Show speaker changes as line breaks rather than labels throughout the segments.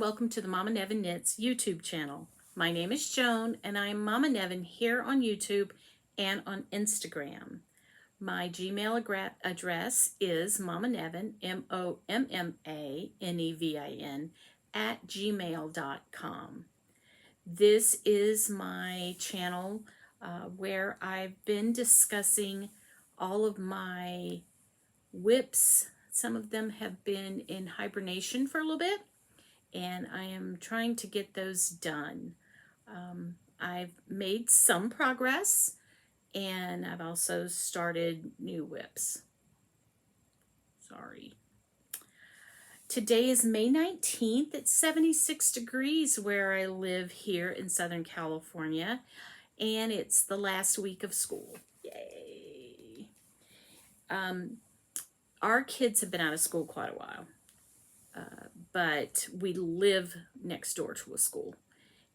welcome to the Mommanevin Knits YouTube channel. My name is Joan and I am Mommanevin here on YouTube and on Instagram. My Gmail address is mommanevin, MOMMANEVIN, @gmail.com. This is my channel where I've been discussing all of my whips. Some of them have been in hibernation for a little bit, and I am trying to get those done. I've made some progress, and I've also started new whips. Sorry. Today is May 19th. It's 76 degrees where I live here in Southern California, and it's the last week of school. Yay! Our kids have been out of school quite a while, but we live next door to a school.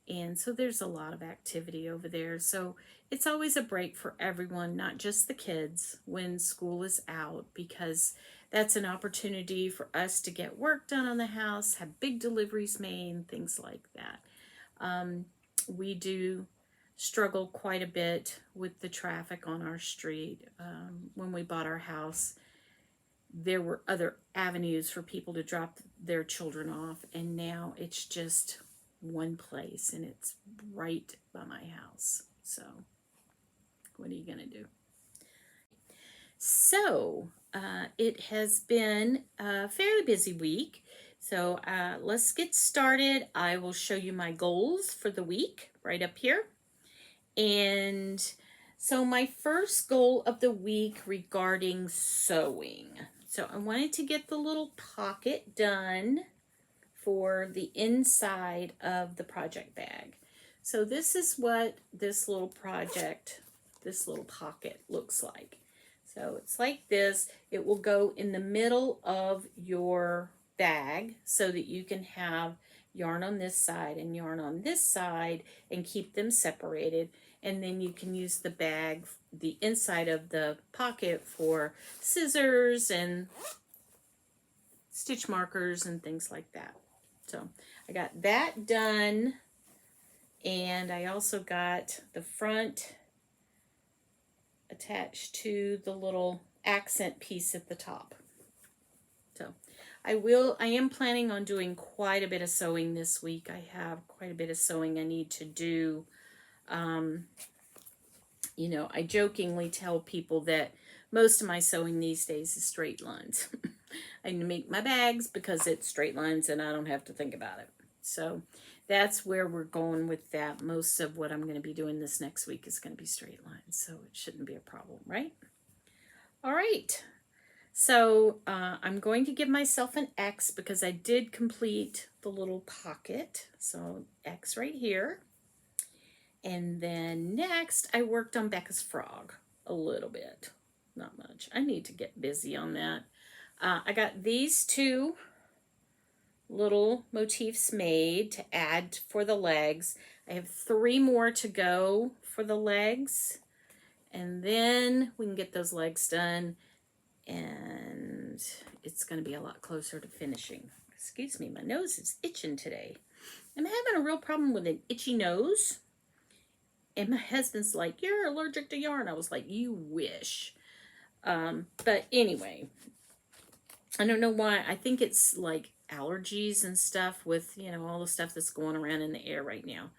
And so there's a lot of activity over there. So it's always a break for everyone, not just the kids, when school is out, because that's an opportunity for us to get work done on the house, have big deliveries made, things like that. We do struggle quite a bit with the traffic on our street. When we bought our house, there were other avenues for people to drop their children off, and now it's just one place, and it's right by my house. So what are you gonna do? So it has been a fairly busy week, so let's get started. I will show you my goals for the week right up here. And so my first goal of the week regarding sewing, so I wanted to get the little pocket done for the inside of the project bag. So this is what this little pocket looks like. So it's like this. It will go in the middle of your bag so that you can have yarn on this side and yarn on this side and keep them separated. And then you can use the bag, the inside of the pocket, for scissors and stitch markers and things like that. So I got that done, and I also got the front attached to the little accent piece at the top. So I am planning on doing quite a bit of sewing this week. I have quite a bit of sewing I need to do. You know, I jokingly tell people that most of my sewing these days is straight lines. I make my bags because it's straight lines and I don't have to think about it. So that's where we're going with that. Most of what I'm going to be doing this next week is going to be straight lines, so it shouldn't be a problem, right? All right. So I'm going to give myself an X because I did complete the little pocket. So X right here. And then next, I worked on Becca's frog a little bit. Not much. I need to get busy on that. I got these two little motifs made to add for the legs. I have 3 more to go for the legs. And then we can get those legs done. And it's going to be a lot closer to finishing. Excuse me, my nose is itching today. I'm having a real problem with an itchy nose. And my husband's like, "You're allergic to yarn." I was like, "You wish." But anyway, I don't know why. I think it's like allergies and stuff with, you know, all the stuff that's going around in the air right now.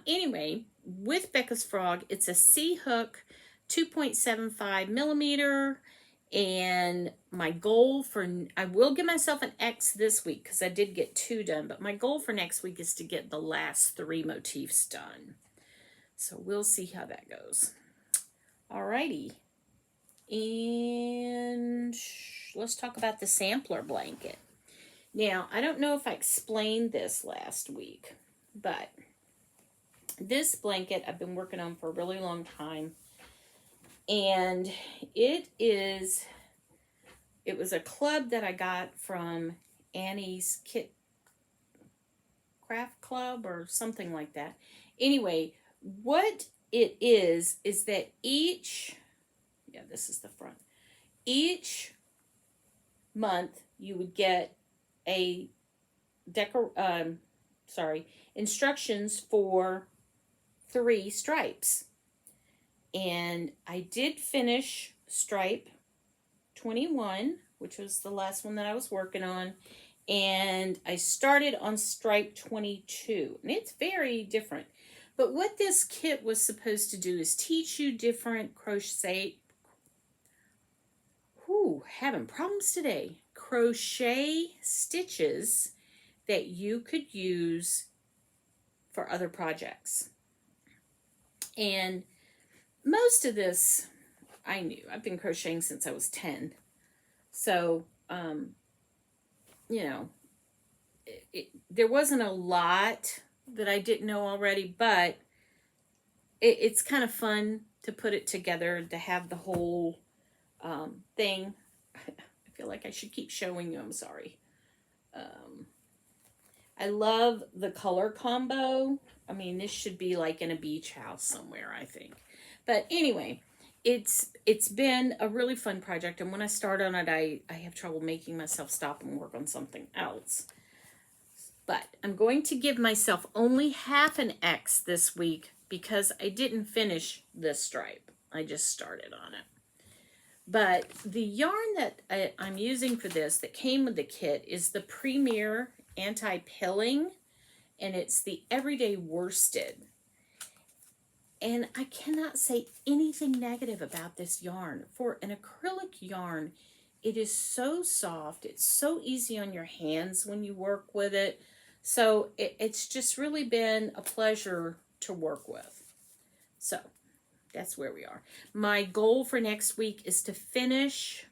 Anyway, with Becca's frog, it's a C-hook, 2.75 millimeter. And my goal for, I will give myself an X this week because I did get 2 done. But my goal for next week is to get the last 3 motifs done. So we'll see how that goes. Alrighty. And let's talk about the sampler blanket. Now, I don't know if I explained this last week, but this blanket I've been working on for a really long time. And it was a club that I got from Annie's Kit Craft Club or something like that. Anyway, what it is that this is the front. Each month you would get instructions for 3 stripes. And I did finish stripe 21, which was the last one that I was working on. And I started on stripe 22. And it's very different. But what this kit was supposed to do is teach you different having problems today. Crochet stitches that you could use for other projects. And most of this I knew. I've been crocheting since I was 10. So, you know, there wasn't a lot that I didn't know already, but it's kind of fun to put it together, to have the whole thing. I feel like I should keep showing you. I'm sorry. I love the color combo. I mean, this should be like in a beach house somewhere, I think. But anyway, it's been a really fun project. And when I start on it, I have trouble making myself stop and work on something else. But I'm going to give myself only half an X this week because I didn't finish this stripe. I just started on it. But the yarn that I'm using for this that came with the kit is the Premier Anti-Pilling, and it's the Everyday Worsted. And I cannot say anything negative about this yarn. For an acrylic yarn, it is so soft. It's so easy on your hands when you work with it. So it's just really been a pleasure to work with. So that's where we are. My goal for next week is to finish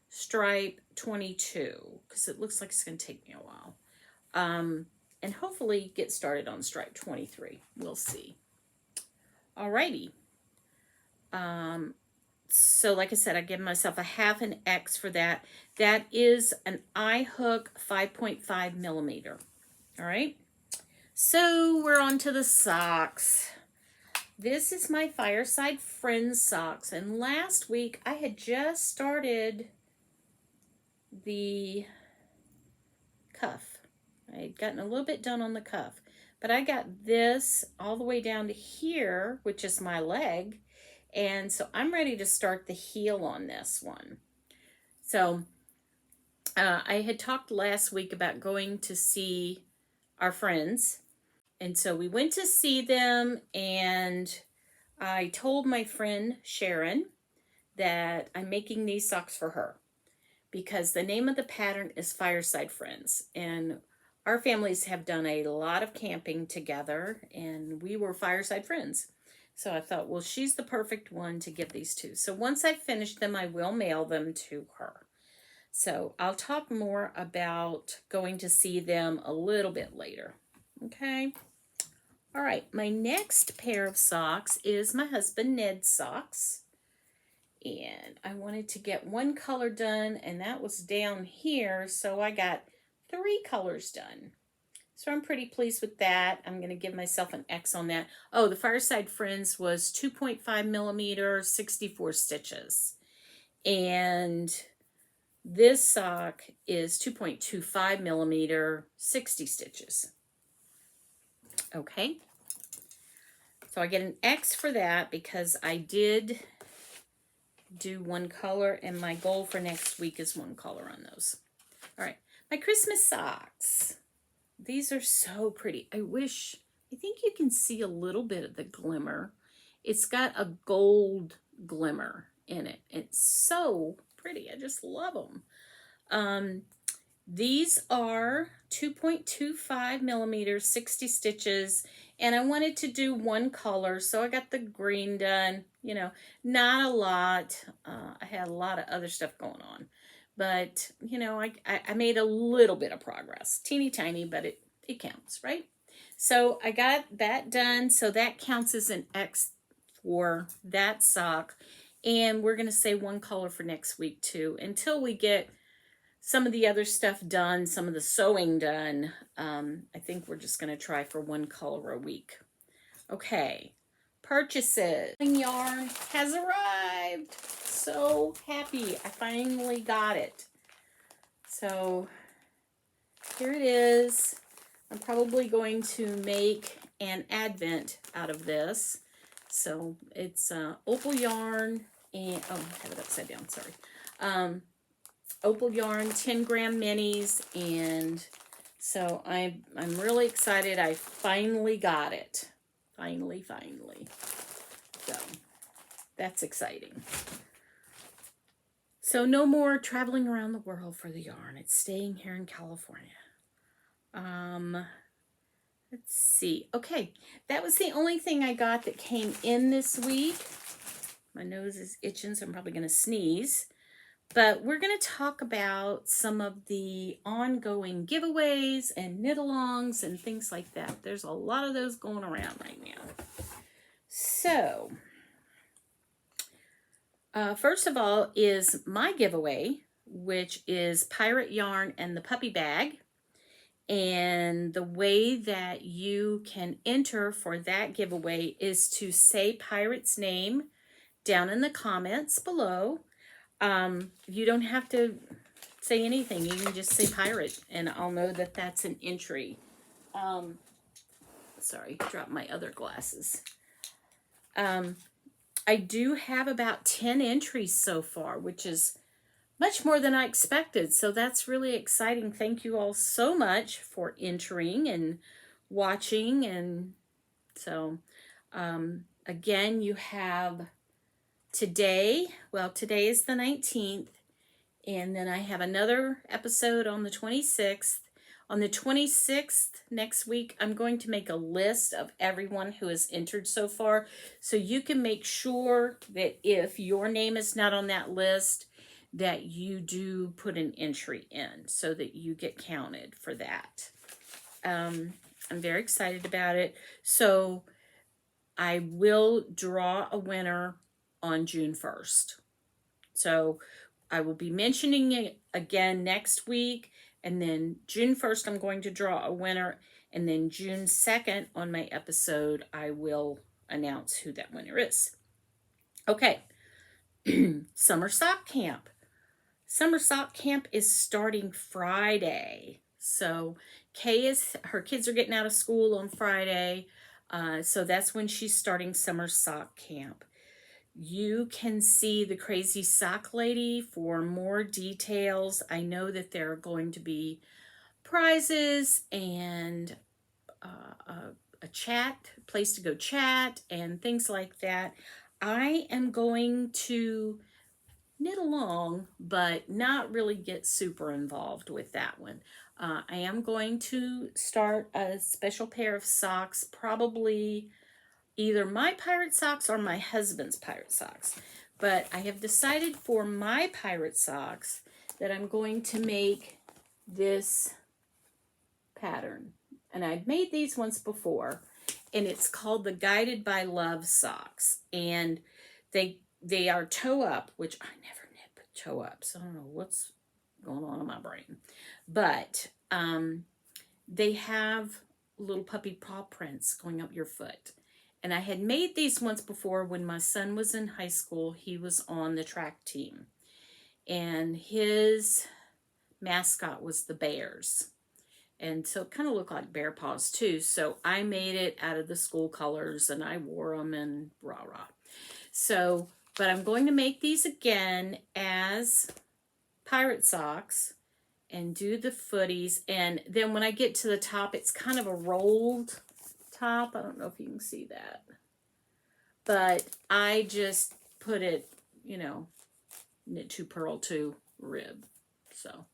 stripe 22 because it looks like it's going to take me a while. And hopefully get started on stripe 23. We'll see. Alrighty. So like I said, I give myself a half an X for that. That is an eye hook 5.5 millimeter. All right. So we're on to the socks. This is my Fireside Friends socks. And last week I had just started the cuff. I had gotten a little bit done on the cuff. But I got this all the way down to here, which is my leg. And so I'm ready to start the heel on this one. So I had talked last week about going to see our friends. And so we went to see them, and I told my friend Sharon that I'm making these socks for her because the name of the pattern is Fireside Friends. And our families have done a lot of camping together, and we were fireside friends. So I thought, well, she's the perfect one to give these to. So once I finish them, I will mail them to her. So I'll talk more about going to see them a little bit later. Okay. All right. My next pair of socks is my husband Ned's socks. And I wanted to get one color done, and that was down here. So I got 3 colors done. So I'm pretty pleased with that. I'm going to give myself an X on that. Oh, the Fireside Friends was 2.5 millimeter, 64 stitches. And this sock is 2.25 millimeter, 60 stitches. Okay. So I get an X for that because I did do one color, and my goal for next week is one color on those. All right. My Christmas socks. These are so pretty. I think you can see a little bit of the glimmer. It's got a gold glimmer in it. It's so pretty. I just love them. These are 2.25 millimeters, 60 stitches, and I wanted to do one color, so I got the green done. You know, not a lot. I had a lot of other stuff going on. But, you know, I made a little bit of progress. Teeny tiny, but it counts, right? So I got that done. So that counts as an X for that sock. And we're going to say one color for next week, too, until we get some of the other stuff done, some of the sewing done. I think we're just going to try for one color a week. Okay. Purchases. Yarn has arrived. So happy I finally got it. So here it is. I'm probably going to make an advent out of this. So it's opal yarn and, oh, I have it upside down, sorry. Opal yarn, 10-gram minis, and so I'm really excited. I finally got it. Finally. So that's exciting. So no more traveling around the world for the yarn. It's staying here in California. Let's see. Okay, that was the only thing I got that came in this week. My nose is itching, so I'm probably going to sneeze. But we're going to talk about some of the ongoing giveaways and knit-alongs and things like that. There's a lot of those going around right now. So, first of all is my giveaway, which is Pirate Yarn and the Puppy Bag. And the way that you can enter for that giveaway is to say Pirate's name down in the comments below. You don't have to say anything. You can just say Pirate, and I'll know that that's an entry. Sorry, dropped my other glasses. I do have about 10 entries so far, which is much more than I expected. So that's really exciting. Thank you all so much for entering and watching. And so, again, you have today. Well, today is the 19th. And then I have another episode on the 26th. On the 26th next week, I'm going to make a list of everyone who has entered so far. So you can make sure that if your name is not on that list, that you do put an entry in so that you get counted for that. I'm very excited about it. So I will draw a winner on June 1st. So I will be mentioning it again next week. And then June 1st, I'm going to draw a winner. And then June 2nd on my episode, I will announce who that winner is. Okay. Summer Sock Camp. Summer Sock Camp is starting Friday. So her kids are getting out of school on Friday. So that's when she's starting Summer Sock Camp. You can see the Crazy Sock Lady for more details. I know that there are going to be prizes and a place to go chat and things like that. I am going to knit along, but not really get super involved with that one. I am going to start a special pair of socks, probably either my pirate socks or my husband's pirate socks. But I have decided for my pirate socks that I'm going to make this pattern. And I've made these once before, and it's called the Guided by Love socks. And they are toe up, which I never knit toe up, so I don't know what's going on in my brain. But they have little puppy paw prints going up your foot. And I had made these once before when my son was in high school. He was on the track team. And his mascot was the bears. And so it kind of looked like bear paws too. So I made it out of the school colors and I wore them and rah-rah. So, but I'm going to make these again as pirate socks and do the footies. And then when I get to the top, it's kind of a rolled top. I don't know if you can see that. But I just put it, knit 2, purl 2, rib. So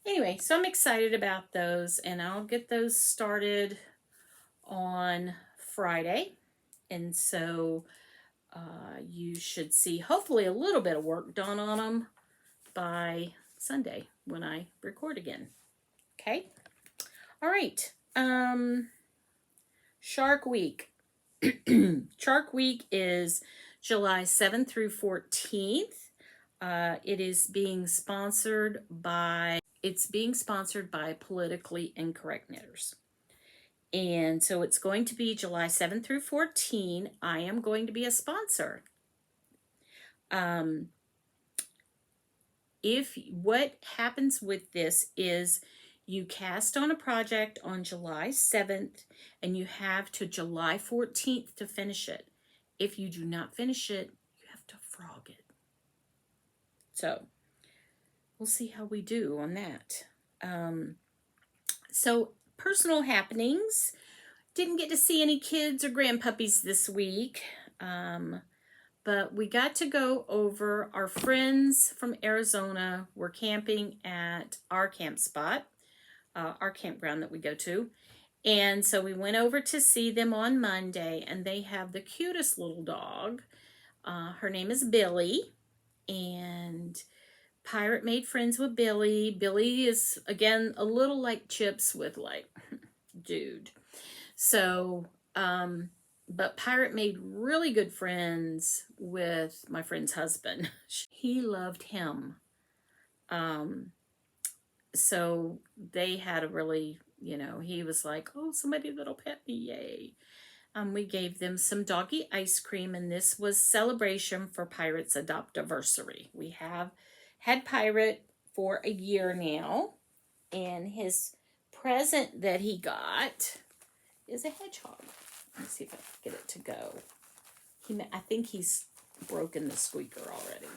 anyway, so I'm excited about those. And I'll get those started on Friday. And so you should see hopefully a little bit of work done on them by Sunday when I record again. Okay. All right. Shark Week. Shark Week is July 7th through 14th. It is being sponsored by Politically Incorrect Knitters. And so it's going to be July 7th through 14. I am going to be a sponsor. What happens with this is You cast on a project on July 7th, and you have to July 14th to finish it. If you do not finish it, you have to frog it. So we'll see how we do on that. So personal happenings. Didn't get to see any kids or grandpuppies this week. But we got to go over. Our friends from Arizona were camping at our camp spot, our campground that we go to. And so we went over to see them on Monday, and they have the cutest little dog. Her name is Billy, and Pirate made friends with Billy. Billy is, again, a little like Chips with like, dude. So, but Pirate made really good friends with my friend's husband. He loved him. So they had a really, he was like, oh, somebody that'll pet me, yay. We gave them some doggy ice cream, and this was celebration for Pirate's adoptiversary. We have had Pirate for a year now, and his present that he got is a hedgehog. Let's see if I can get it to go. I think he's broken the squeaker already.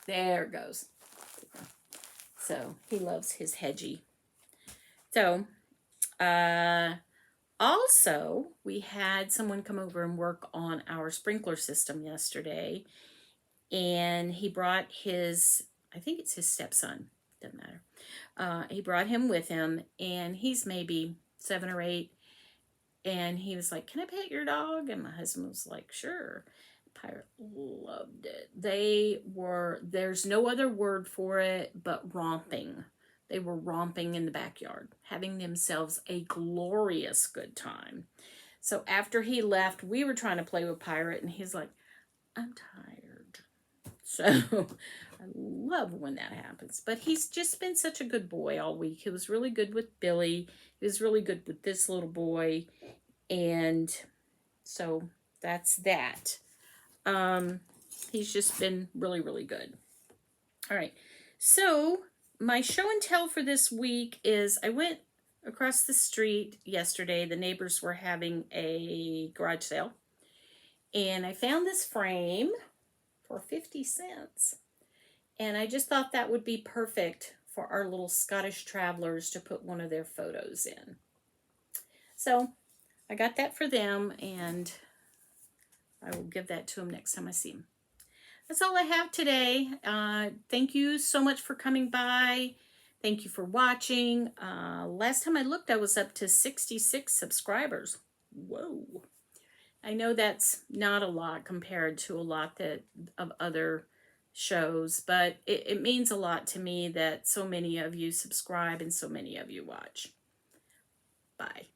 There it goes. So he loves his hedgie. So, also, we had someone come over and work on our sprinkler system yesterday, and he brought I think it's his stepson, doesn't matter. He brought him with him, and he's maybe 7 or 8, and he was like, can I pet your dog? And my husband was like, sure. Pirate loved it. There's no other word for it but romping. They were romping in the backyard, having themselves a glorious good time. So after he left, we were trying to play with Pirate, and he's like, I'm tired. So I love when that happens. But he's just been such a good boy all week. He was really good with Billy. He was really good with this little boy. And so that's that. He's just been really, really good. All right. So my show and tell for this week is I went across the street yesterday. The neighbors were having a garage sale, and I found this frame for 50 cents. And I just thought that would be perfect for our little Scottish travelers to put one of their photos in. So I got that for them, and I will give that to them next time I see them. That's all I have today. Thank you so much for coming by. Thank you for watching. Last time I looked, I was up to 66 subscribers. Whoa. I know that's not a lot compared to a lot of other shows, but it means a lot to me that so many of you subscribe and so many of you watch. Bye.